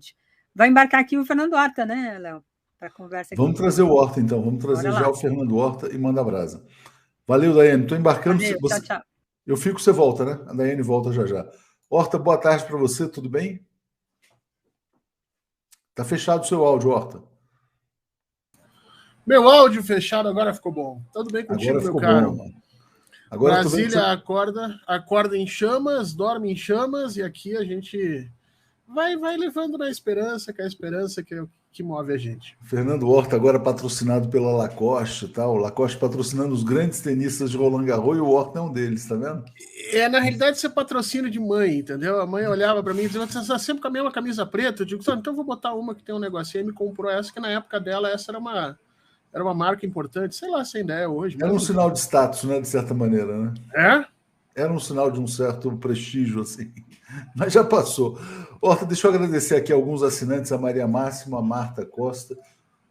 gente vai embarcar aqui o Fernando Horta, né, Léo? Para conversa aqui. Vamos trazer o Horta, então. Vamos trazer já o Fernando Horta e manda brasa. Valeu, Daiane. Estou embarcando. Valeu, tchau, tchau. Eu fico, você volta, né? A Daiane volta já já. Horta, boa tarde para você, tudo bem? Tá fechado o seu áudio, Horta. Meu áudio fechado agora ficou bom. Tudo bem contigo, agora meu caro? Bom, agora Brasília acorda em chamas, dorme em chamas, e aqui a gente vai levando na esperança, que é a esperança que move a gente. Fernando Horta agora patrocinado pela Lacoste, tal. Lacoste patrocinando os grandes tenistas de Roland Garros e o Horta é um deles, tá vendo? Na realidade, isso é patrocínio de mãe, entendeu? A mãe olhava para mim e dizia, você está sempre com a mesma camisa preta? Eu digo, então eu vou botar uma que tem um negocinho. E me comprou essa, que na época dela, essa era uma marca importante, sei lá se ainda é hoje. Era um sinal de status, né, de certa maneira, né? Era um sinal de um certo prestígio, assim. Mas já passou. Horta, deixa eu agradecer aqui alguns assinantes, a Maria Máxima, a Marta Costa,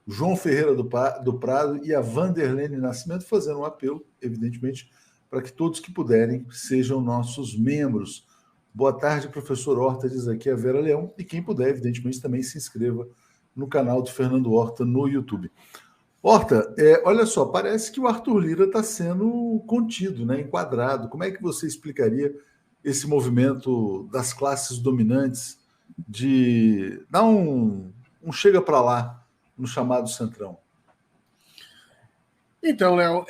o João Ferreira do Prado e a Vanderlene Nascimento, fazendo um apelo, evidentemente, para que todos que puderem sejam nossos membros. Boa tarde, professor Horta, diz aqui a Vera Leão, e quem puder, evidentemente, também se inscreva no canal do Fernando Horta no YouTube. Horta, olha só, parece que o Arthur Lira está sendo contido, né, enquadrado. Como é que você explicaria esse movimento das classes dominantes de dar um chega para lá no chamado Centrão? Então, Léo,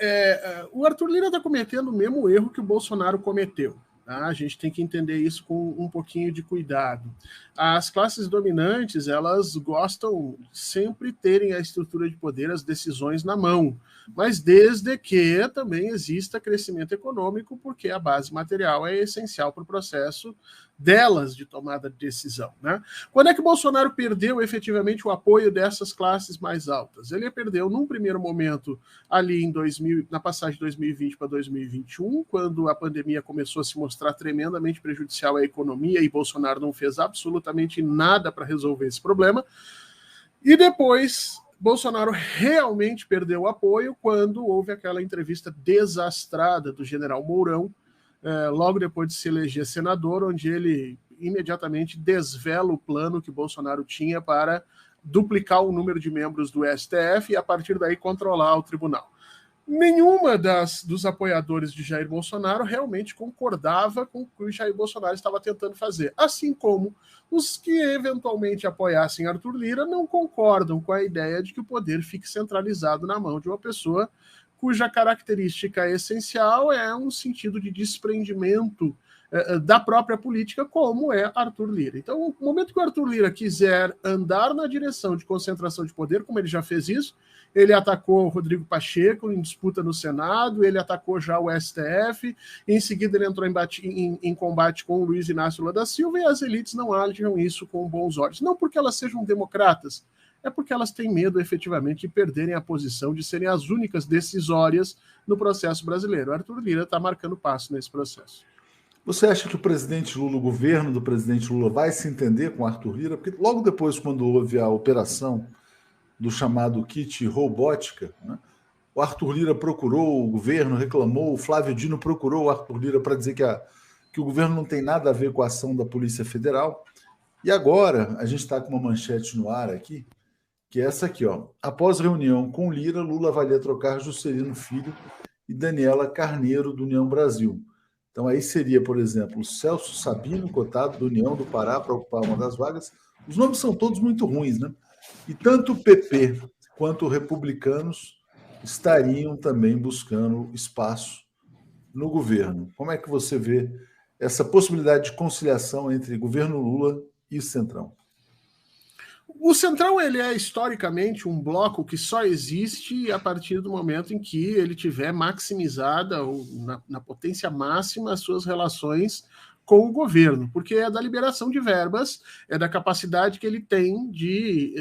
o Arthur Lira está cometendo o mesmo erro que o Bolsonaro cometeu. Tá? A gente tem que entender isso com um pouquinho de cuidado. As classes dominantes, elas gostam sempre terem a estrutura de poder, as decisões na mão, mas desde que também exista crescimento econômico, porque a base material é essencial para o processo delas de tomada de decisão. Né? Quando é que o Bolsonaro perdeu efetivamente o apoio dessas classes mais altas? Ele perdeu num primeiro momento ali na passagem de 2020 para 2021, quando a pandemia começou a se mostrar tremendamente prejudicial à economia e Bolsonaro não fez absolutamente nada para resolver esse problema. E depois, Bolsonaro realmente perdeu o apoio quando houve aquela entrevista desastrada do general Mourão, logo depois de se eleger senador, onde ele imediatamente desvela o plano que Bolsonaro tinha para duplicar o número de membros do STF e, a partir daí, controlar o tribunal. Nenhuma dos apoiadores de Jair Bolsonaro realmente concordava com o que o Jair Bolsonaro estava tentando fazer, assim como os que eventualmente apoiassem Arthur Lira não concordam com a ideia de que o poder fique centralizado na mão de uma pessoa cuja característica essencial é um sentido de desprendimento da própria política, como é Arthur Lira. Então, no momento que o Arthur Lira quiser andar na direção de concentração de poder, como ele já fez isso, ele atacou o Rodrigo Pacheco em disputa no Senado, ele atacou já o STF, em seguida ele entrou em combate com o Luiz Inácio Lula da Silva, e as elites não agem isso com bons olhos. Não porque elas sejam democratas, é porque elas têm medo, efetivamente, de perderem a posição de serem as únicas decisórias no processo brasileiro. Arthur Lira está marcando passo nesse processo. Você acha que o presidente Lula, o governo do presidente Lula, vai se entender com Arthur Lira? Porque logo depois, quando houve a operação do chamado kit robótica, né, o Arthur Lira procurou o governo, reclamou, o Flávio Dino procurou o Arthur Lira para dizer que o governo não tem nada a ver com a ação da Polícia Federal. E agora, a gente está com uma manchete no ar aqui, que é essa aqui, ó. Após reunião com Lira, Lula avalia trocar Juscelino Filho e Daniela Carneiro, do União Brasil. Então aí seria, por exemplo, o Celso Sabino, cotado do União do Pará, para ocupar uma das vagas. Os nomes são todos muito ruins, né? E tanto o PP quanto os republicanos estariam também buscando espaço no governo. Como é que você vê essa possibilidade de conciliação entre governo Lula e Centrão? O Centrão, ele é historicamente um bloco que só existe a partir do momento em que ele tiver maximizada, ou na potência máxima, as suas relações com o governo, porque é da liberação de verbas, é da capacidade que ele tem de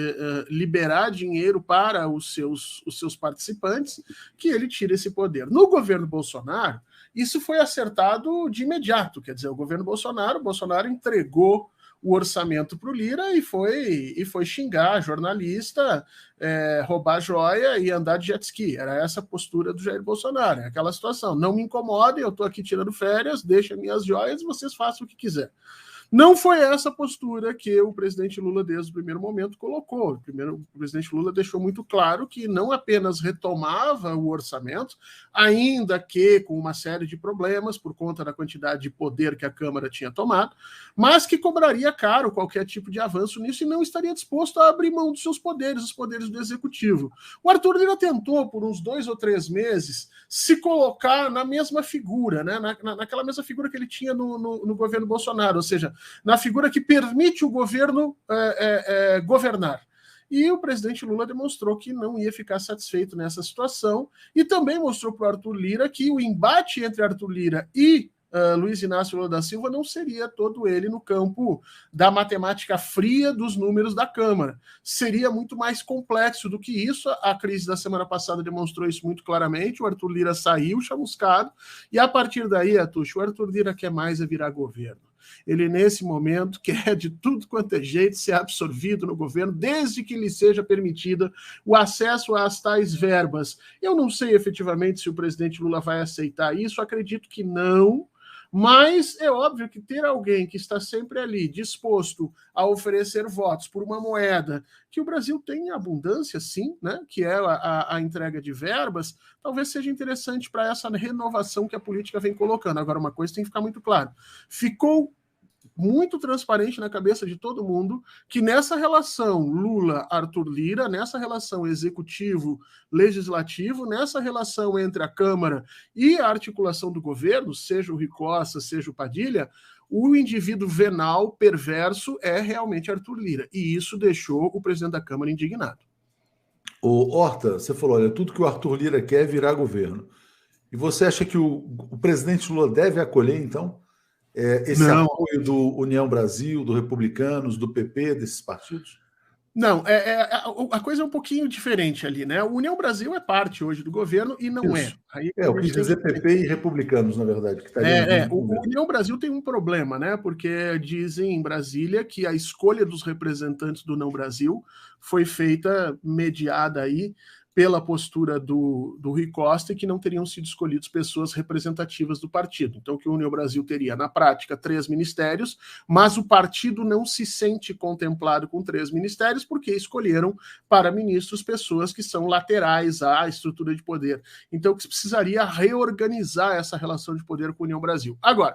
liberar dinheiro para os seus participantes, que ele tira esse poder. No governo Bolsonaro, isso foi acertado de imediato, quer dizer, o governo Bolsonaro entregou o orçamento para o Lira e foi xingar jornalista, roubar joia e andar de jet ski. Era essa a postura do Jair Bolsonaro, é aquela situação. Não me incomodem, eu estou aqui tirando férias, deixem minhas joias e vocês façam o que quiser. Não foi essa a postura que o presidente Lula, desde o primeiro momento, colocou. O presidente Lula deixou muito claro que não apenas retomava o orçamento, ainda que com uma série de problemas por conta da quantidade de poder que a Câmara tinha tomado, mas que cobraria caro qualquer tipo de avanço nisso e não estaria disposto a abrir mão dos seus poderes, os poderes do Executivo. O Arthur Lira tentou, por uns 2 ou 3 meses, se colocar na mesma figura, né? naquela mesma figura que ele tinha no governo Bolsonaro, ou seja, na figura que permite o governo governar. E o presidente Lula demonstrou que não ia ficar satisfeito nessa situação e também mostrou para o Arthur Lira que o embate entre Arthur Lira e Luiz Inácio Lula da Silva não seria todo ele no campo da matemática fria dos números da Câmara. Seria muito mais complexo do que isso. A crise da semana passada demonstrou isso muito claramente. O Arthur Lira saiu chamuscado e a partir daí, Atucho, o Arthur Lira quer mais virar governo. Ele, nesse momento, quer de tudo quanto é jeito ser absorvido no governo, desde que lhe seja permitida o acesso às tais verbas. Eu não sei efetivamente se o presidente Lula vai aceitar isso, acredito que não, mas é óbvio que ter alguém que está sempre ali disposto a oferecer votos por uma moeda que o Brasil tem em abundância, sim, né? Que é a entrega de verbas, talvez seja interessante para essa renovação que a política vem colocando. Agora, uma coisa tem que ficar muito claro. Ficou muito transparente na cabeça de todo mundo que nessa relação Lula-Arthur Lira, nessa relação executivo-legislativo, nessa relação entre a Câmara e a articulação do governo, seja o Rui Costa, seja o Padilha, o indivíduo venal, perverso, é realmente Arthur Lira. E isso deixou o presidente da Câmara indignado. O Horta, você falou, olha, tudo que o Arthur Lira quer é virar governo. E você acha que o presidente Lula deve acolher, então, esse apoio do União Brasil, do Republicanos, do PP, desses partidos? Não, a coisa é um pouquinho diferente ali, né? O União Brasil é parte hoje do governo e não Isso. Aí, eu quis dizer PP e Republicanos, na verdade. Que o União Brasil tem um problema, né? Porque dizem em Brasília que a escolha dos representantes do União Brasil foi feita, mediada aí, pela postura do Rui Costa e que não teriam sido escolhidos pessoas representativas do partido. Então, que o União Brasil teria, na prática, 3 ministérios, mas o partido não se sente contemplado com 3 ministérios porque escolheram para ministros pessoas que são laterais à estrutura de poder. Então, que se precisaria reorganizar essa relação de poder com a União Brasil. Agora,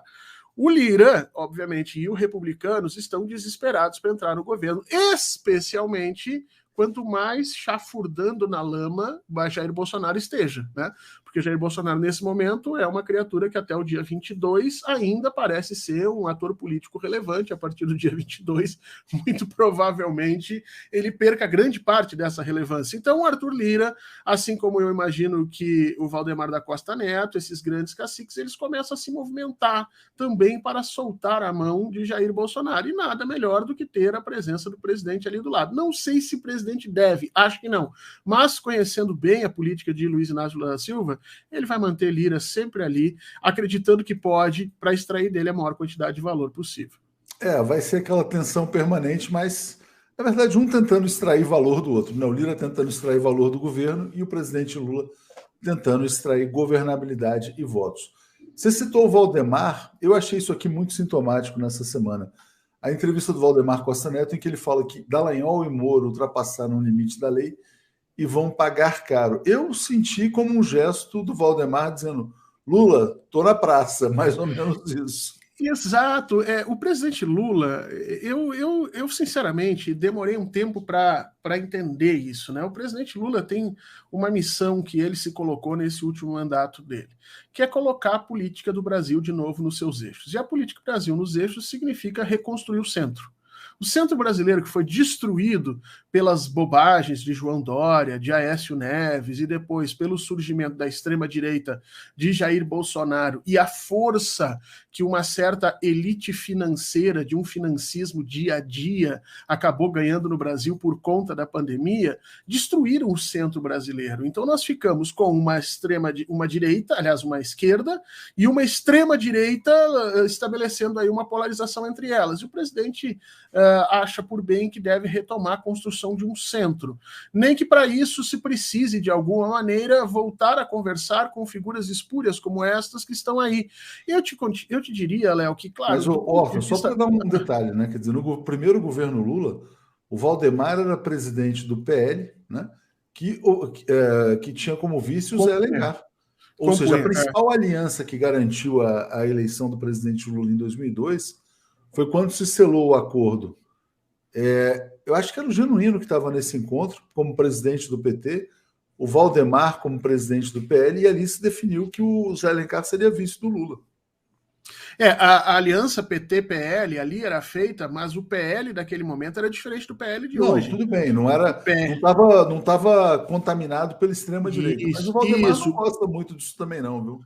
o Lira, obviamente, e os republicanos estão desesperados para entrar no governo, especialmente quanto mais chafurdando na lama Jair Bolsonaro esteja, né? Porque Jair Bolsonaro, nesse momento, é uma criatura que até o dia 22 ainda parece ser um ator político relevante. A partir do dia 22, muito provavelmente, ele perca grande parte dessa relevância. Então, o Arthur Lira, assim como eu imagino que o Valdemar da Costa Neto, esses grandes caciques, eles começam a se movimentar também para soltar a mão de Jair Bolsonaro. E nada melhor do que ter a presença do presidente ali do lado. Não sei se o presidente deve, acho que não. Mas, conhecendo bem a política de Luiz Inácio Lula da Silva, ele vai manter Lira sempre ali, acreditando que pode, para extrair dele a maior quantidade de valor possível. Vai ser aquela tensão permanente, mas, na verdade, um tentando extrair valor do outro. Não, o Lira tentando extrair valor do governo e o presidente Lula tentando extrair governabilidade e votos. Você citou o Valdemar, eu achei isso aqui muito sintomático nessa semana. A entrevista do Valdemar Costa Neto, em que ele fala que Dallagnol e Moro ultrapassaram o limite da lei e vão pagar caro. Eu senti como um gesto do Valdemar dizendo: Lula, tô na praça, mais ou menos isso. Exato. O presidente Lula, eu sinceramente demorei um tempo para entender isso, né? O presidente Lula tem uma missão que ele se colocou nesse último mandato dele, que é colocar a política do Brasil de novo nos seus eixos. E a política do Brasil nos eixos significa reconstruir o centro. O centro brasileiro, que foi destruído pelas bobagens de João Dória, de Aécio Neves e depois pelo surgimento da extrema-direita de Jair Bolsonaro e a força que uma certa elite financeira, de um financismo dia a dia, acabou ganhando no Brasil por conta da pandemia, destruíram o centro brasileiro. Então nós ficamos com uma direita, aliás, uma esquerda, e uma extrema-direita estabelecendo aí uma polarização entre elas. E o presidente acha por bem que deve retomar a construção de um centro. Nem que para isso se precise, de alguma maneira, voltar a conversar com figuras espúrias como estas que estão aí. Eu te te diria, Léo, que, claro... Mas, Orson, só para dar um detalhe, né? Quer dizer, no primeiro governo Lula, o Valdemar era presidente do PL, né? Que tinha como vice o Zé Alencar. Ou seja, a principal aliança que garantiu a eleição do presidente Lula em 2002 foi quando se selou o acordo. Eu acho que era o Genuíno que estava nesse encontro, como presidente do PT, o Valdemar como presidente do PL, e ali se definiu que o Zé Alencar seria vice do Lula. A aliança PT-PL ali era feita, mas o PL daquele momento era diferente do PL de hoje. Tudo bem, não estava contaminado pela extrema-direita. Mas o Valdemar não gosta muito disso também não, viu?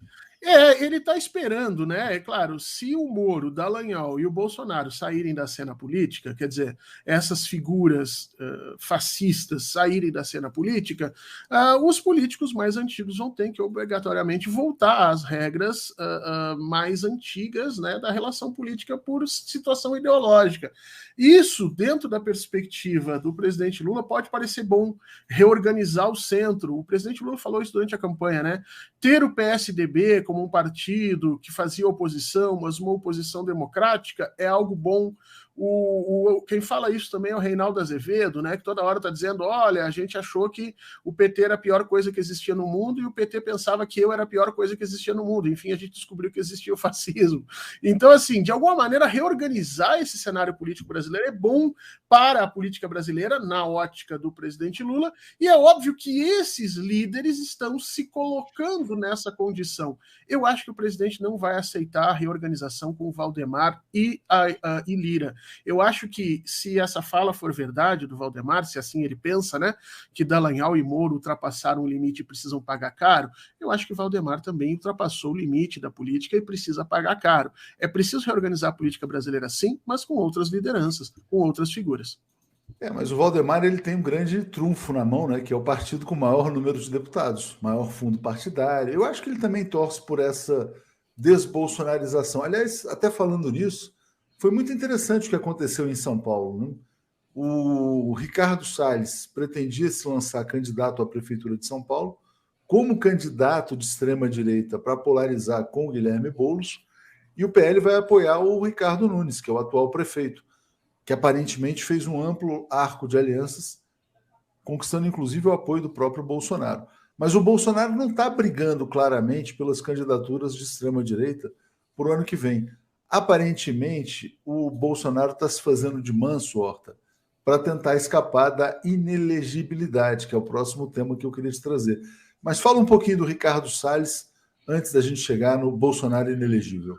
Ele está esperando, né? É claro, se o Moro, o Dallagnol e o Bolsonaro saírem da cena política, quer dizer, essas figuras fascistas saírem da cena política, os políticos mais antigos vão ter que obrigatoriamente voltar às regras mais antigas, né, da relação política por situação ideológica. Isso, dentro da perspectiva do presidente Lula, pode parecer bom, reorganizar o centro. O presidente Lula falou isso durante a campanha, né? Ter o PSDB como um partido que fazia oposição, mas uma oposição democrática, é algo bom. Quem fala isso também é o Reinaldo Azevedo, né, que toda hora está dizendo, olha, a gente achou que o PT era a pior coisa que existia no mundo e o PT pensava que eu era a pior coisa que existia no mundo. Enfim, a gente descobriu que existia o fascismo. Então, assim, de alguma maneira, reorganizar esse cenário político brasileiro é bom para a política brasileira, na ótica do presidente Lula, e é óbvio que esses líderes estão se colocando nessa condição. Eu acho que o presidente não vai aceitar a reorganização com o Valdemar e Lira. Eu acho que, se essa fala for verdade do Valdemar, se assim ele pensa, né, que Dallagnol e Moro ultrapassaram o limite e precisam pagar caro, eu acho que Valdemar também ultrapassou o limite da política e precisa pagar caro. É preciso reorganizar a política brasileira, sim, mas com outras lideranças, com outras figuras. Mas o Valdemar ele tem um grande trunfo na mão, né, que é o partido com o maior número de deputados, maior fundo partidário. Eu acho que ele também torce por essa desbolsonarização. Aliás, até falando nisso, foi muito interessante o que aconteceu em São Paulo, né? O Ricardo Salles pretendia se lançar candidato à Prefeitura de São Paulo como candidato de extrema-direita para polarizar com o Guilherme Boulos, e o PL vai apoiar o Ricardo Nunes, que é o atual prefeito, que aparentemente fez um amplo arco de alianças, conquistando inclusive o apoio do próprio Bolsonaro. Mas o Bolsonaro não está brigando claramente pelas candidaturas de extrema-direita para o ano que vem. Aparentemente, o Bolsonaro está se fazendo de manso, Horta, para tentar escapar da inelegibilidade, que é o próximo tema que eu queria te trazer. Mas fala um pouquinho do Ricardo Salles antes da gente chegar no Bolsonaro inelegível.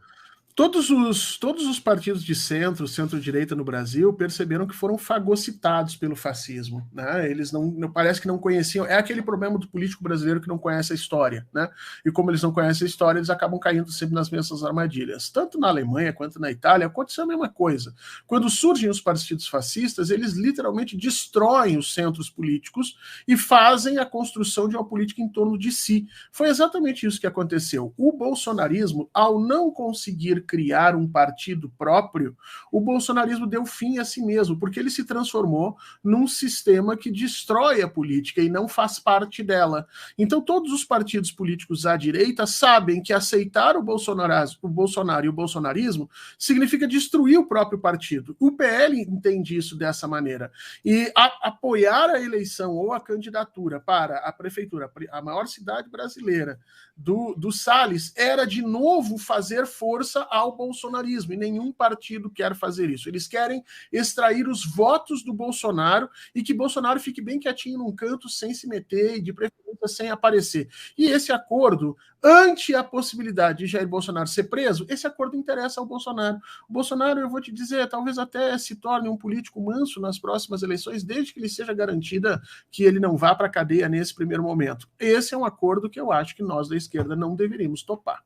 Todos os partidos de centro-direita no Brasil perceberam que foram fagocitados pelo fascismo, né? Eles não parece que não conheciam. É aquele problema do político brasileiro que não conhece a história, né? E como eles não conhecem a história, eles acabam caindo sempre nas mesmas armadilhas. Tanto na Alemanha quanto na Itália aconteceu a mesma coisa. Quando surgem os partidos fascistas, eles literalmente destroem os centros políticos e fazem a construção de uma política em torno de si. Foi exatamente isso que aconteceu. O bolsonarismo, ao não conseguir criar um partido próprio, o bolsonarismo deu fim a si mesmo, porque ele se transformou num sistema que destrói a política e não faz parte dela. Então todos os partidos políticos à direita sabem que aceitar o Bolsonaro e o bolsonarismo significa destruir o próprio partido. O PL entende isso dessa maneira. E apoiar a eleição ou a candidatura para a prefeitura, a maior cidade brasileira, do Salles, era de novo fazer força ao bolsonarismo, e nenhum partido quer fazer isso. Eles querem extrair os votos do Bolsonaro e que Bolsonaro fique bem quietinho num canto, sem se meter e de preferência sem aparecer. E esse acordo, ante a possibilidade de Jair Bolsonaro ser preso, esse acordo interessa ao Bolsonaro. O Bolsonaro, eu vou te dizer, talvez até se torne um político manso nas próximas eleições, desde que lhe seja garantida que ele não vá para a cadeia nesse primeiro momento. Esse é um acordo que eu acho que nós da esquerda não deveríamos topar.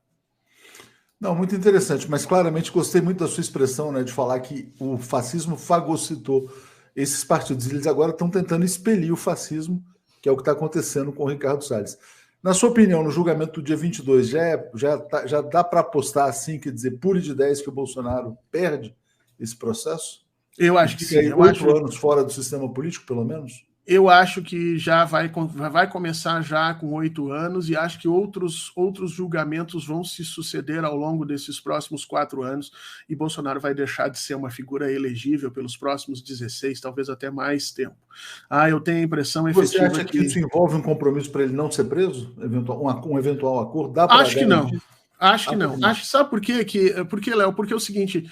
Não, muito interessante, mas claramente gostei muito da sua expressão, né, de falar que o fascismo fagocitou esses partidos. Eles agora estão tentando expelir o fascismo, que é o que está acontecendo com o Ricardo Salles. Na sua opinião, no julgamento do dia 22, já dá para apostar assim, quer dizer, pure de 10 que o Bolsonaro perde esse processo? Eu acho que sim. 8 anos fora do sistema político, pelo menos? Eu acho que já vai começar já com 8 anos e acho que outros julgamentos vão se suceder ao longo desses próximos 4 anos e Bolsonaro vai deixar de ser uma figura elegível pelos próximos 16, talvez até mais tempo. Eu tenho a impressão Você efetiva acha que isso envolve um compromisso para ele não ser preso? Um eventual acordo? Dá Acho que não. Acho que não. Sabe por quê? Porque, Léo, porque é o seguinte,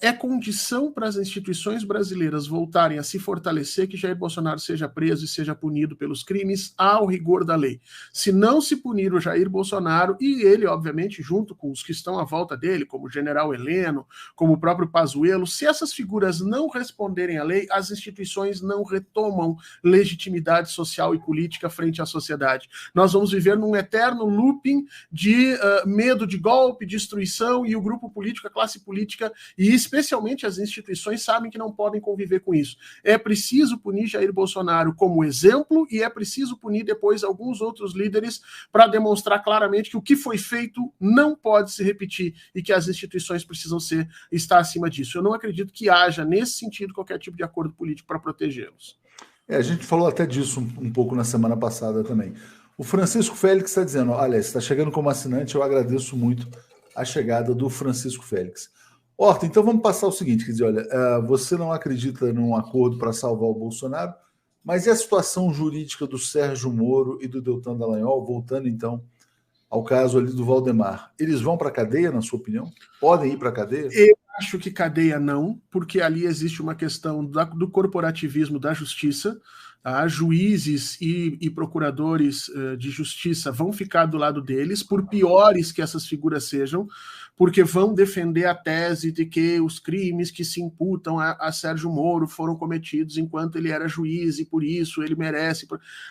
é condição para as instituições brasileiras voltarem a se fortalecer que Jair Bolsonaro seja preso e seja punido pelos crimes ao rigor da lei. Se não se punir o Jair Bolsonaro, e ele, obviamente, junto com os que estão à volta dele, como o general Heleno, como o próprio Pazuello, se essas figuras não responderem à lei, as instituições não retomam legitimidade social e política frente à sociedade. Nós vamos viver num eterno looping de medo de golpe, destruição, e o grupo político, a classe política e especialmente as instituições sabem que não podem conviver com isso. É preciso punir Jair Bolsonaro como exemplo e é preciso punir depois alguns outros líderes para demonstrar claramente que o que foi feito não pode se repetir e que as instituições precisam estar acima disso. Eu não acredito que haja, nesse sentido, qualquer tipo de acordo político para protegê-los. A gente falou até disso um pouco na semana passada também. O Francisco Félix está dizendo, olha, está chegando como assinante, eu agradeço muito a chegada do Francisco Félix. Horta, então vamos passar o seguinte, quer dizer, olha, você não acredita num acordo para salvar o Bolsonaro, mas e a situação jurídica do Sérgio Moro e do Deltan Dallagnol, voltando então ao caso ali do Valdemar, eles vão para a cadeia, na sua opinião? Podem ir para a cadeia? Eu acho que cadeia não, porque ali existe uma questão do corporativismo da justiça. Juízes e procuradores de justiça vão ficar do lado deles, por piores que essas figuras sejam, porque vão defender a tese de que os crimes que se imputam a Sérgio Moro foram cometidos enquanto ele era juiz e por isso ele merece.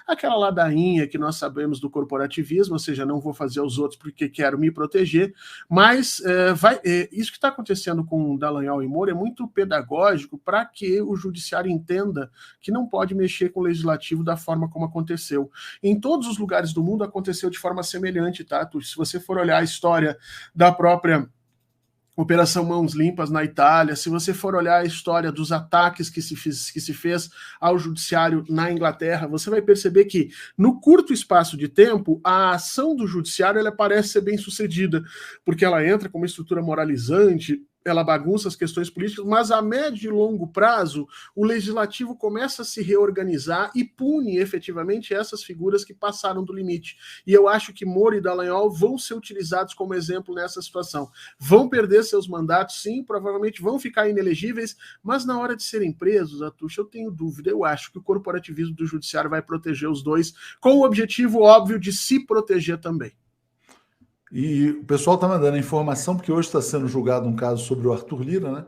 Aquela ladainha que nós sabemos do corporativismo, ou seja, não vou fazer aos outros porque quero me proteger, mas isso que está acontecendo com Dallagnol e Moro é muito pedagógico para que o judiciário entenda que não pode mexer com o legislativo da forma como aconteceu. Em todos os lugares do mundo aconteceu de forma semelhante, tá? Se você for olhar a história da própria Operação Mãos Limpas na Itália, se você for olhar a história dos ataques que se fez ao judiciário na Inglaterra, você vai perceber que, no curto espaço de tempo, a ação do judiciário ela parece ser bem sucedida, porque ela entra com uma estrutura moralizante, ela bagunça as questões políticas, mas a médio e longo prazo, o legislativo começa a se reorganizar e pune efetivamente essas figuras que passaram do limite. E eu acho que Moro e Dallagnol vão ser utilizados como exemplo nessa situação. Vão perder seus mandatos, sim, provavelmente vão ficar inelegíveis, mas na hora de serem presos, Atucha, eu tenho dúvida. Eu acho que o corporativismo do judiciário vai proteger os dois, com o objetivo óbvio de se proteger também. E o pessoal está mandando a informação, porque hoje está sendo julgado um caso sobre o Arthur Lira, né?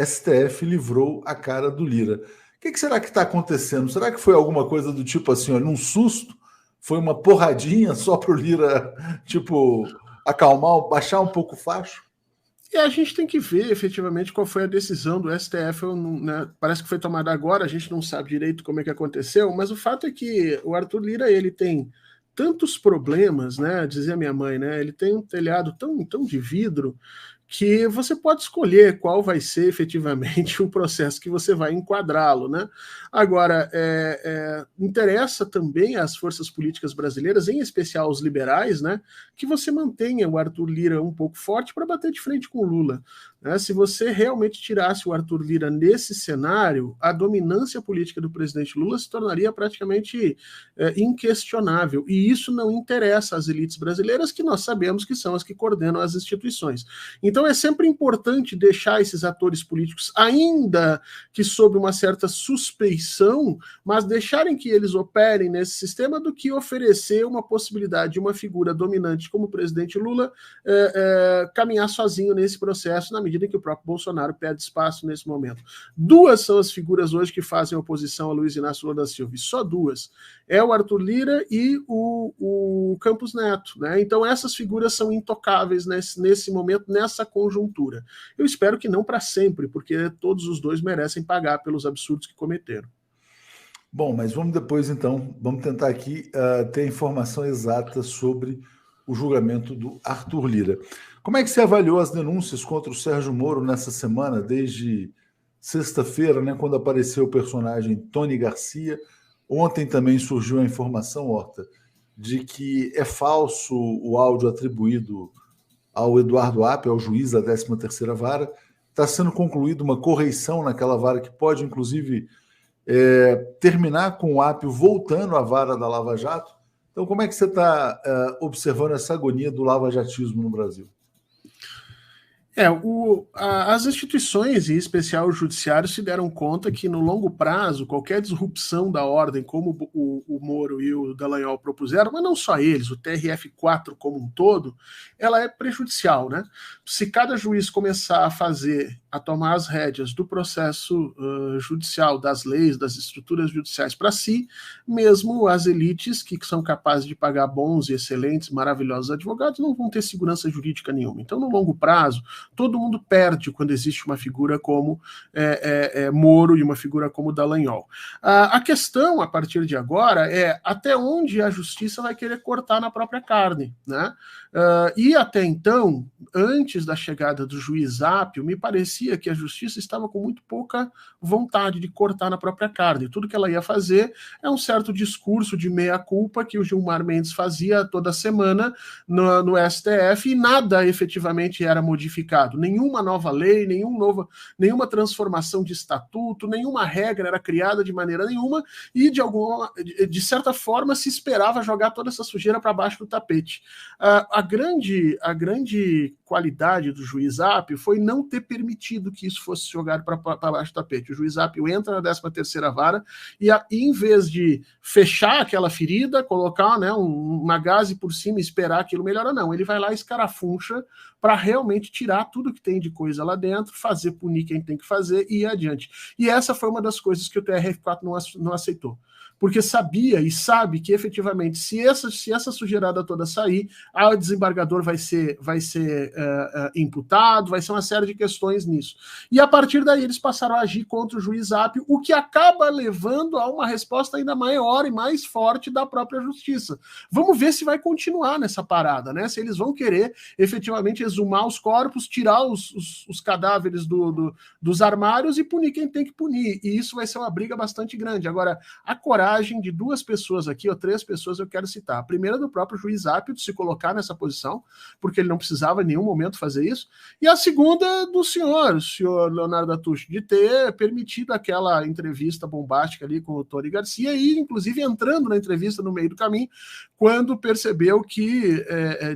STF livrou a cara do Lira. O que será que está acontecendo? Será que foi alguma coisa do tipo assim, olha, num susto? Foi uma porradinha só para o Lira, tipo, acalmar, baixar um pouco o facho? E a gente tem que ver efetivamente qual foi a decisão do STF, né? Parece que foi tomada agora, a gente não sabe direito como é que aconteceu, mas o fato é que o Arthur Lira, ele tem tantos problemas, né? Dizia minha mãe, né? Ele tem um telhado tão de vidro que você pode escolher qual vai ser efetivamente o processo que você vai enquadrá-lo, né? Agora, interessa também às forças políticas brasileiras, em especial aos liberais, né, que você mantenha o Arthur Lira um pouco forte para bater de frente com o Lula. Né? Se você realmente tirasse o Arthur Lira nesse cenário, a dominância política do presidente Lula se tornaria praticamente inquestionável. E isso não interessa às elites brasileiras, que nós sabemos que são as que coordenam as instituições. Então é sempre importante deixar esses atores políticos, ainda que sob uma certa suspeição, mas deixarem que eles operem nesse sistema do que oferecer uma possibilidade de uma figura dominante como o presidente Lula caminhar sozinho nesse processo, na medida em que o próprio Bolsonaro perde espaço nesse momento. Duas são as figuras hoje que fazem oposição a Luiz Inácio Lula da Silva, e só duas. É o Arthur Lira e o Campos Neto. Né? Então essas figuras são intocáveis nesse momento, nessa conjuntura. Eu espero que não para sempre, porque todos os dois merecem pagar pelos absurdos que cometeram. Bom, mas vamos depois então, vamos tentar aqui ter a informação exata sobre o julgamento do Arthur Lira. Como é que você avaliou as denúncias contra o Sérgio Moro nessa semana, desde sexta-feira, né, quando apareceu o personagem Tony Garcia, Ontem também surgiu a informação, Horta, de que é falso o áudio atribuído ao Eduardo Apio, ao juiz da 13ª Vara. Está sendo concluída uma correição naquela vara que pode, inclusive, terminar com o Apio voltando à vara da Lava Jato. Então, como é que você está observando essa agonia do lavajatismo no Brasil? As instituições, em especial o judiciário, se deram conta que no longo prazo, qualquer disrupção da ordem, como o Moro e o Dallagnol propuseram, mas não só eles, o TRF4 como um todo, ela é prejudicial, né? Se cada juiz começar a tomar as rédeas do processo judicial, das leis, das estruturas judiciais para si, mesmo as elites que são capazes de pagar bons e excelentes, maravilhosos advogados, não vão ter segurança jurídica nenhuma. Então, no longo prazo, todo mundo perde quando existe uma figura como Moro e uma figura como Dallagnol. A questão, a partir de agora, é até onde a justiça vai querer cortar na própria carne, né? E até então, antes da chegada do juiz Apio, me parecia que a justiça estava com muito pouca vontade de cortar na própria carne. Tudo que ela ia fazer é um certo discurso de meia-culpa que o Gilmar Mendes fazia toda semana no STF e nada efetivamente era modificado. Nenhuma nova lei, nenhuma transformação de estatuto, nenhuma regra era criada de maneira nenhuma e, de certa forma, se esperava jogar toda essa sujeira para baixo do tapete. A grande qualidade do juiz Apio foi não ter permitido que isso fosse jogado para baixo do tapete. O juiz Apio entra na 13ª Vara e em vez de fechar aquela ferida, colocar, né, uma gaze por cima e esperar aquilo melhorar, não. Ele vai lá e escarafuncha para realmente tirar tudo que tem de coisa lá dentro, punir quem tem que fazer e ir adiante. E essa foi uma das coisas que o TRF4 não aceitou. Porque sabia e sabe que, efetivamente, se essa sujeirada toda sair, o desembargador vai ser imputado, vai ser uma série de questões nisso. E, a partir daí, eles passaram a agir contra o juiz Apio, o que acaba levando a uma resposta ainda maior e mais forte da própria justiça. Vamos ver se vai continuar nessa parada, né? Se eles vão querer, efetivamente, exumar os corpos, tirar os cadáveres dos armários e punir quem tem que punir. E isso vai ser uma briga bastante grande. Agora, a coragem de duas pessoas aqui, ou 3 pessoas, eu quero citar. A primeira do próprio juiz Apio, de se colocar nessa posição, porque ele não precisava em nenhum momento fazer isso. E a segunda do senhor Leonardo Atucho, de ter permitido aquela entrevista bombástica ali com o Tony Garcia e, inclusive, entrando na entrevista no meio do caminho, quando percebeu que,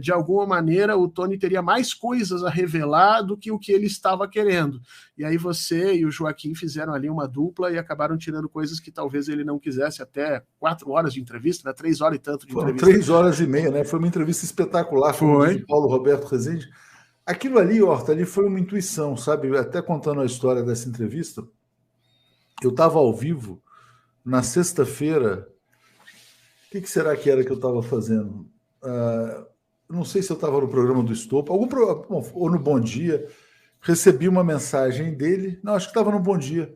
de alguma maneira, o Tony teria mais coisas a revelar do que o que ele estava querendo. E aí você e o Joaquim fizeram ali uma dupla e acabaram tirando coisas que talvez ele não quisesse, até 4 horas de entrevista, né? 3 horas e tanto de entrevista. 3 horas e meia, né? Foi uma entrevista espetacular, foi. Do Paulo Roberto Rezende. Aquilo ali, Horta, ali foi uma intuição, sabe? Até contando a história dessa entrevista, eu estava ao vivo na sexta-feira. O que será que era que eu estava fazendo? Não sei se eu estava no programa do Estopa, ou no Bom Dia. Recebi uma mensagem dele, acho que estava no Bom Dia,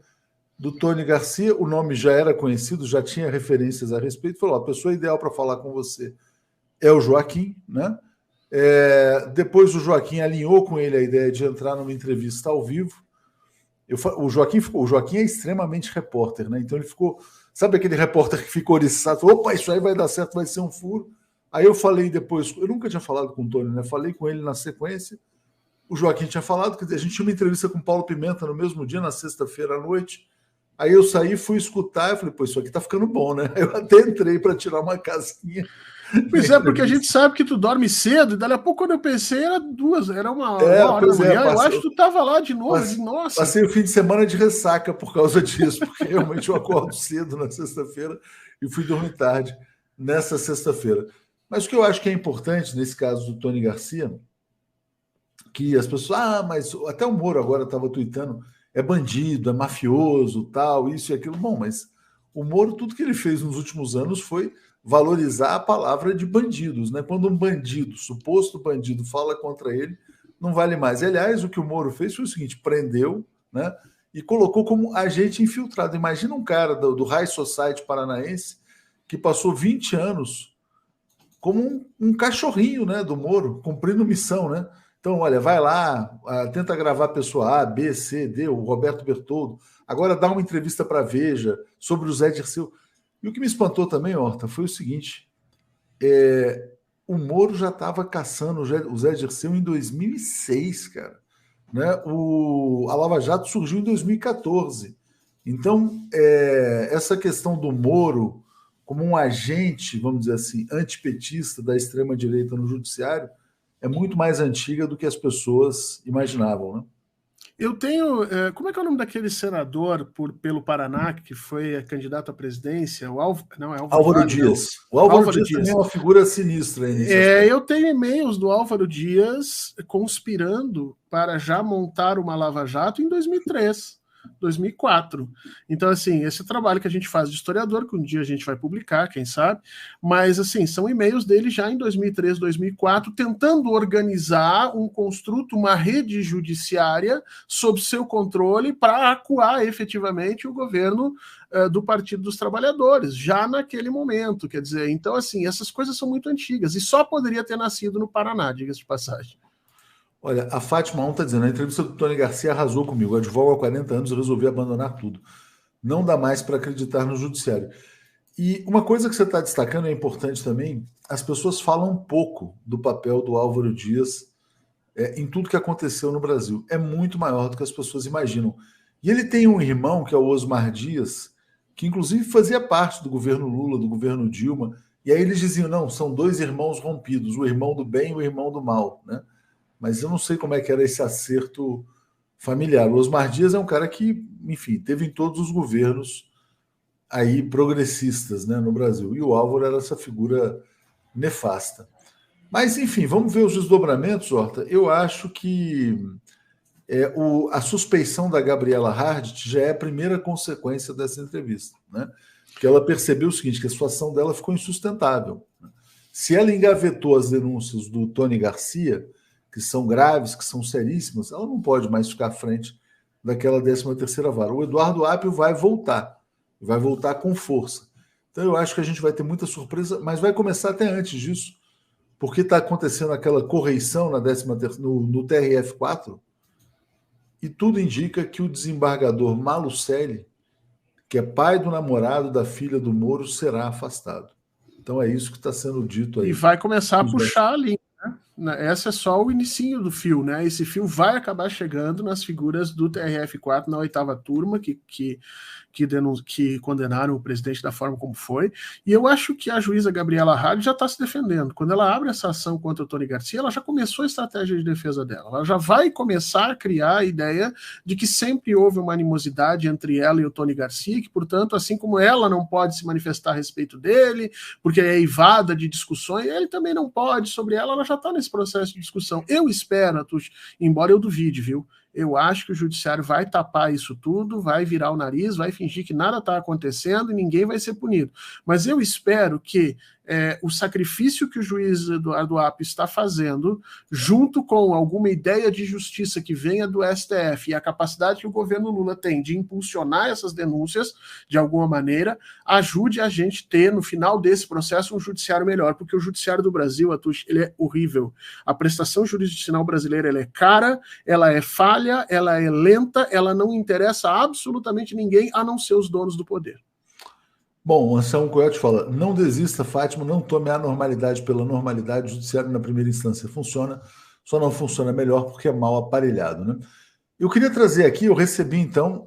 do Tony Garcia. O nome já era conhecido, já tinha referências a respeito. Falou: a pessoa ideal para falar com você é o Joaquim, né? Depois o Joaquim alinhou com ele a ideia de entrar numa entrevista ao vivo. O Joaquim é extremamente repórter, né? Então ele ficou, sabe aquele repórter que ficou oriçado, falou: opa, isso aí vai dar certo, vai ser um furo. Aí eu falei depois, eu nunca tinha falado com o Tony, né? Falei com ele na sequência. O Joaquim tinha falado que a gente tinha uma entrevista com o Paulo Pimenta no mesmo dia, na sexta-feira à noite. Aí eu saí, fui escutar, e falei: pô, isso aqui tá ficando bom, né? Eu até entrei para tirar uma casinha. Pois é, porque a gente sabe que tu dorme cedo, e dali a pouco, quando eu pensei, era uma hora da manhã. Eu acho que tu tava lá de novo. Nossa. Passei o fim de semana de ressaca por causa disso, porque realmente eu acordo cedo na sexta-feira e fui dormir tarde nessa sexta-feira. Mas o que eu acho que é importante nesse caso do Tony Garcia, que as pessoas, mas até o Moro agora estava tuitando, é bandido, é mafioso, tal, isso e aquilo. Bom, mas o Moro, tudo que ele fez nos últimos anos foi valorizar a palavra de bandidos, né? Quando um bandido, suposto bandido, fala contra ele, não vale mais. Aliás, o que o Moro fez foi o seguinte: prendeu, né? E colocou como agente infiltrado. Imagina um cara do High Society paranaense que passou 20 anos como um cachorrinho, né, do Moro, cumprindo missão, né? Então, olha, vai lá, tenta gravar a pessoa A, B, C, D, o Roberto Bertoldo, agora dá uma entrevista para a Veja sobre o Zé Dirceu. E o que me espantou também, Horta, foi o seguinte: o Moro já estava caçando o Zé Dirceu em 2006, cara. Né? A Lava Jato surgiu em 2014. Então, essa questão do Moro como um agente, vamos dizer assim, antipetista da extrema-direita no judiciário é muito mais antiga do que as pessoas imaginavam, né? Eu tenho. Como é que é o nome daquele senador pelo Paraná que foi candidato à presidência? Não, é Álvaro Dias. O Álvaro Dias também é uma figura sinistra aí nesse aspecto. Eu tenho e-mails do Álvaro Dias conspirando para já montar uma Lava Jato em 2003. 2004. Então, assim, esse trabalho que a gente faz de historiador, que um dia a gente vai publicar, quem sabe, mas, assim, são e-mails dele já em 2003, 2004, tentando organizar um construto, uma rede judiciária sob seu controle para acuar efetivamente o governo do Partido dos Trabalhadores, já naquele momento, quer dizer, então, assim, essas coisas são muito antigas e só poderia ter nascido no Paraná, diga-se de passagem. Olha, a Fátima 1 está dizendo, a entrevista do Tony Garcia arrasou comigo. Advogo há 40 anos e resolvi abandonar tudo. Não dá mais para acreditar no judiciário. E uma coisa que você está destacando é importante também, as pessoas falam pouco do papel do Álvaro Dias em tudo que aconteceu no Brasil. É muito maior do que as pessoas imaginam. E ele tem um irmão, que é o Osmar Dias, que inclusive fazia parte do governo Lula, do governo Dilma, e aí eles diziam, não, são dois irmãos rompidos, o irmão do bem e o irmão do mal, né? Mas eu não sei como é que era esse acerto familiar. O Osmar Dias é um cara que, enfim, teve em todos os governos aí progressistas, né, no Brasil. E o Álvaro era essa figura nefasta. Mas, enfim, vamos ver os desdobramentos, Horta. Eu acho que a suspeição da Gabriela Hardt já é a primeira consequência dessa entrevista, né? Porque ela percebeu o seguinte, que a situação dela ficou insustentável. Se ela engavetou as denúncias do Tony Garcia, que são graves, que são seríssimas, ela não pode mais ficar à frente daquela 13ª vara. O Eduardo Apio vai voltar com força. Então eu acho que a gente vai ter muita surpresa, mas vai começar até antes disso, porque está acontecendo aquela correição no TRF4, e tudo indica que o desembargador Malucelli, que é pai do namorado da filha do Moro, será afastado. Então é isso que está sendo dito aí. E vai começar a puxar ali. Essa é só o inicinho do fio, né? Esse fio vai acabar chegando nas figuras do TRF4 na 8ª turma, que condenaram o presidente da forma como foi. E eu acho que a juíza Gabriela Hardt já está se defendendo. Quando ela abre essa ação contra o Tony Garcia, ela já começou a estratégia de defesa dela. Ela já vai começar a criar a ideia de que sempre houve uma animosidade entre ela e o Tony Garcia, que, portanto, assim como ela não pode se manifestar a respeito dele, porque é eivada de discussões, ele também não pode sobre ela já está nesse processo de discussão. Eu espero, Atush, embora eu duvide, viu? Eu acho que o judiciário vai tapar isso tudo, vai virar o nariz, vai fingir que nada está acontecendo e ninguém vai ser punido. Mas eu espero que o sacrifício que o juiz Eduardo Apio está fazendo, junto com alguma ideia de justiça que venha do STF e a capacidade que o governo Lula tem de impulsionar essas denúncias, de alguma maneira, ajude a gente ter, no final desse processo, um judiciário melhor, porque o judiciário do Brasil, Atush, ele é horrível. A prestação jurisdicional brasileira, ela é cara, ela é falha, ela é lenta, ela não interessa a absolutamente ninguém, a não ser os donos do poder. Bom, o Anselmo Coyote fala, não desista, Fátima, não tome a normalidade pela normalidade, o judiciário na primeira instância funciona, só não funciona melhor porque é mal aparelhado, né? Eu queria trazer aqui, eu recebi então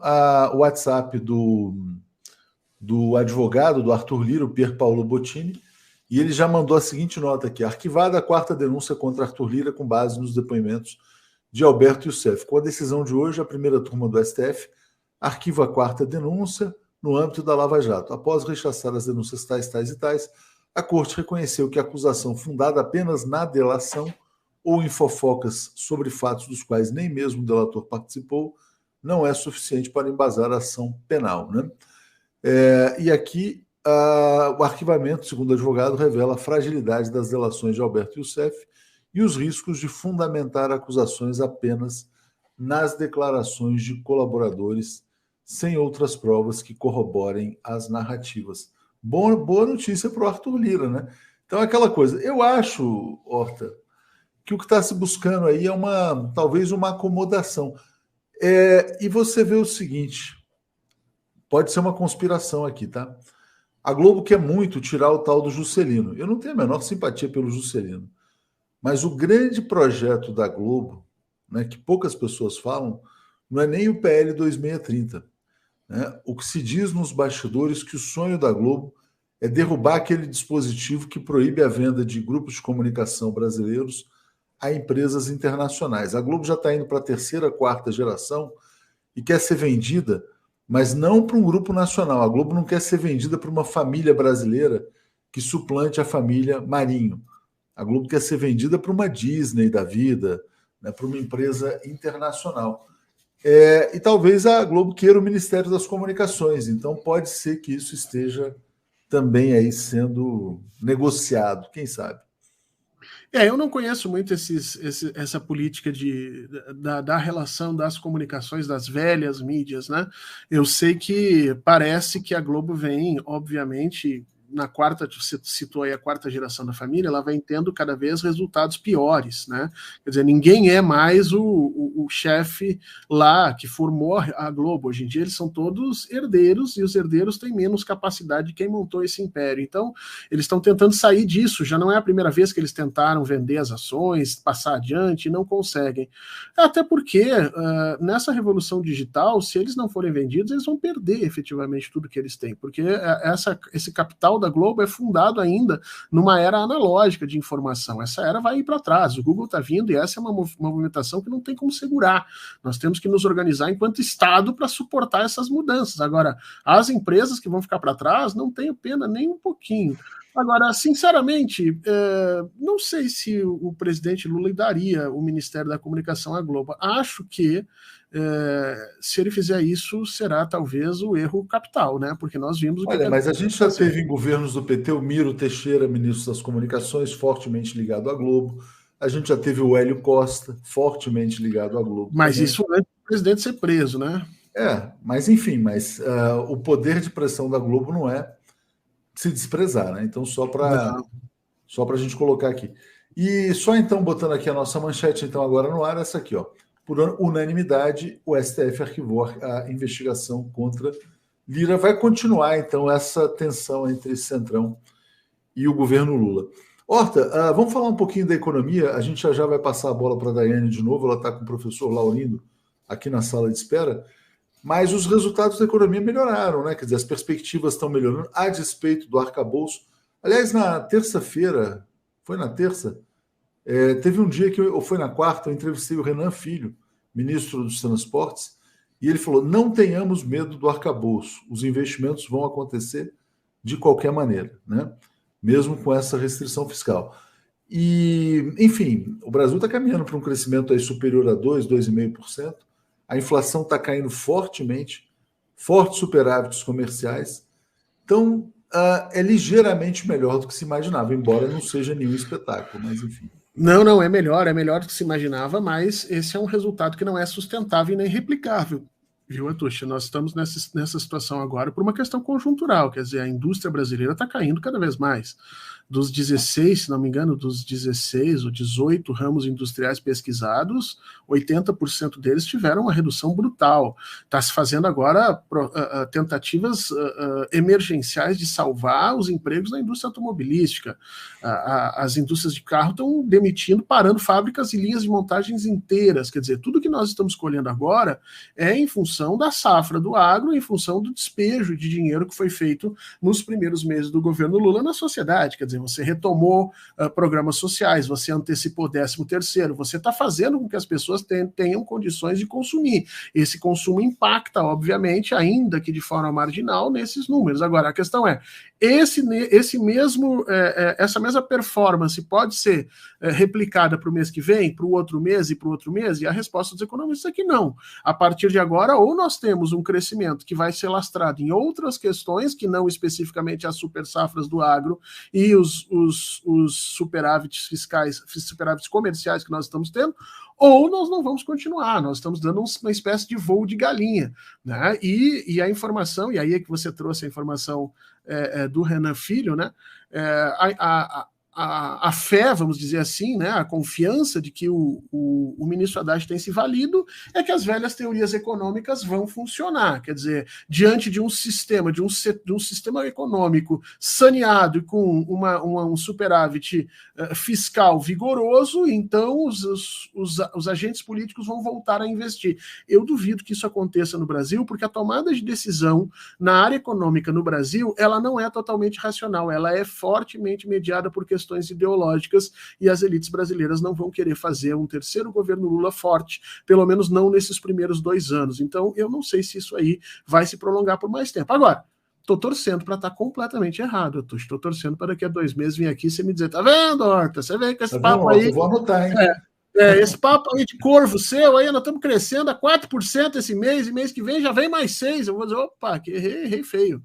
o WhatsApp do advogado, do Arthur Lira, o Pier Paolo Bottini, e ele já mandou a seguinte nota aqui, arquivada a 4ª denúncia contra Arthur Lira com base nos depoimentos de Alberto Youssef. Com a decisão de hoje, a primeira turma do STF arquiva a 4ª denúncia, no âmbito da Lava Jato. Após rechaçar as denúncias tais e tais, a Corte reconheceu que a acusação fundada apenas na delação ou em fofocas sobre fatos dos quais nem mesmo o delator participou não é suficiente para embasar a ação penal, né? E aqui o arquivamento, segundo o advogado, revela a fragilidade das delações de Alberto Youssef e os riscos de fundamentar acusações apenas nas declarações de colaboradores sem outras provas que corroborem as narrativas. Boa notícia para o Arthur Lira, né? Então, aquela coisa. Eu acho, Horta, que o que está se buscando aí é talvez uma acomodação. E você vê o seguinte, pode ser uma conspiração aqui, tá? A Globo quer muito tirar o tal do Juscelino. Eu não tenho a menor simpatia pelo Juscelino. Mas o grande projeto da Globo, né, que poucas pessoas falam, não é nem o PL 2630. Né? O que se diz nos bastidores que o sonho da Globo é derrubar aquele dispositivo que proíbe a venda de grupos de comunicação brasileiros a empresas internacionais. A Globo já está indo para a terceira, quarta geração e quer ser vendida, mas não para um grupo nacional. A Globo não quer ser vendida para uma família brasileira que suplante a família Marinho. A Globo quer ser vendida para uma Disney da vida, né, para uma empresa internacional. E talvez a Globo queira o Ministério das Comunicações, então pode ser que isso esteja também aí sendo negociado, quem sabe? Eu não conheço muito essa política da relação das comunicações das velhas mídias, né? Eu sei que parece que a Globo vem, obviamente, na quarta, você citou aí a quarta geração da família, ela vem tendo cada vez resultados piores, né? Quer dizer, ninguém é mais o chefe lá que formou a Globo. Hoje em dia eles são todos herdeiros e os herdeiros têm menos capacidade de quem montou esse império. Então, eles estão tentando sair disso. Já não é a primeira vez que eles tentaram vender as ações, passar adiante e não conseguem. Até porque, nessa revolução digital, se eles não forem vendidos, eles vão perder efetivamente tudo que eles têm, porque esse capital da Globo é fundado ainda numa era analógica de informação. Essa era vai ir para trás. O Google está vindo e essa é uma movimentação que não tem como segurar. Nós temos que nos organizar enquanto Estado para suportar essas mudanças. Agora, as empresas que vão ficar para trás, não tenho pena nem um pouquinho. Agora, sinceramente, não sei se o presidente Lula daria o Ministério da Comunicação à Globo. Acho que se ele fizer isso, será talvez o erro capital, né? Porque nós vimos o que... Olha, mas a gente já teve em governos do PT o Miro Teixeira, ministro das Comunicações, fortemente ligado à Globo. A gente já teve o Hélio Costa, fortemente ligado à Globo. Mas também. Isso antes do presidente ser preso, né? Mas enfim, o poder de pressão da Globo não é se desprezar, né? Então, só para a gente colocar aqui. E só então, botando aqui a nossa manchete, então, agora no ar, essa aqui, ó. Por unanimidade, o STF arquivou a investigação contra Lira. Vai continuar, então, essa tensão entre Centrão e o governo Lula. Horta, vamos falar um pouquinho da economia. A gente já vai passar a bola para a Daiane de novo. Ela está com o professor Laurindo aqui na sala de espera. Mas os resultados da economia melhoraram, né? Quer dizer, as perspectivas estão melhorando a despeito do arcabouço. Aliás, na terça-feira, foi na terça? Teve um dia ou foi na quarta, eu entrevistei o Renan Filho, ministro dos Transportes, e ele falou: não tenhamos medo do arcabouço, os investimentos vão acontecer de qualquer maneira, né? Mesmo com essa restrição fiscal. E, enfim, o Brasil está caminhando para um crescimento aí superior a 2,5%. A inflação está caindo fortemente, fortes superávites comerciais. Então, é ligeiramente melhor do que se imaginava, embora não seja nenhum espetáculo, mas enfim. Não, é melhor do que se imaginava, mas esse é um resultado que não é sustentável e nem replicável. Viu, Atucha? Nós estamos nessa situação agora por uma questão conjuntural, quer dizer, a indústria brasileira está caindo cada vez mais. Dos 16, se não me engano, dos 16 ou 18 ramos industriais pesquisados, 80% deles tiveram uma redução brutal. Está se fazendo agora tentativas emergenciais de salvar os empregos na indústria automobilística. As indústrias de carro estão demitindo, parando fábricas e linhas de montagens inteiras. Quer dizer, tudo que nós estamos colhendo agora é em função da safra do agro, em função do despejo de dinheiro que foi feito nos primeiros meses do governo Lula na sociedade. Quer dizer, você retomou programas sociais, você antecipou 13º, você está fazendo com que as pessoas tenham condições de consumir. Esse consumo impacta, obviamente, ainda que de forma marginal, nesses números. Agora, a questão é, essa mesma performance pode ser replicada para o mês que vem, para o outro mês e para o outro mês? E a resposta dos economistas é que não. A partir de agora, ou nós temos um crescimento que vai ser lastrado em outras questões, que não especificamente as super safras do agro e os superávites fiscais, superávites comerciais que nós estamos tendo, ou nós não vamos continuar, nós estamos dando uma espécie de voo de galinha, né? E a informação, e aí é que você trouxe a informação do Renan Filho, né? a fé, vamos dizer assim, né, a confiança de que o ministro Haddad tem se valido, é que as velhas teorias econômicas vão funcionar. Quer dizer, diante de um sistema, de um sistema econômico saneado e com um superávit fiscal vigoroso, então os agentes políticos vão voltar a investir. Eu duvido que isso aconteça no Brasil, porque a tomada de decisão na área econômica no Brasil, ela não é totalmente racional, ela é fortemente mediada por questões ideológicas, e as elites brasileiras não vão querer fazer um terceiro governo Lula forte, pelo menos não nesses primeiros 2 anos. Então, eu não sei se isso aí vai se prolongar por mais tempo. Agora, estou torcendo para estar completamente errado. Eu estou torcendo para daqui a 2 meses vir aqui e você me dizer, tá vendo, Horta? Você vem com esse papo aí. Eu vou anotar, hein? Esse papo aí de corvo seu, aí nós estamos crescendo a 4% esse mês, e mês que vem já vem mais 6%. Eu vou dizer, opa, que errei feio.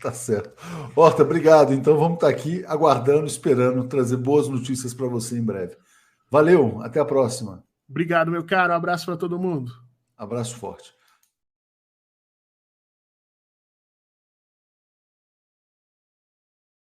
Tá certo. Horta, obrigado. Então vamos estar aqui aguardando, esperando trazer boas notícias para você em breve. Valeu, até a próxima. Obrigado, meu caro. Um abraço para todo mundo. Abraço forte.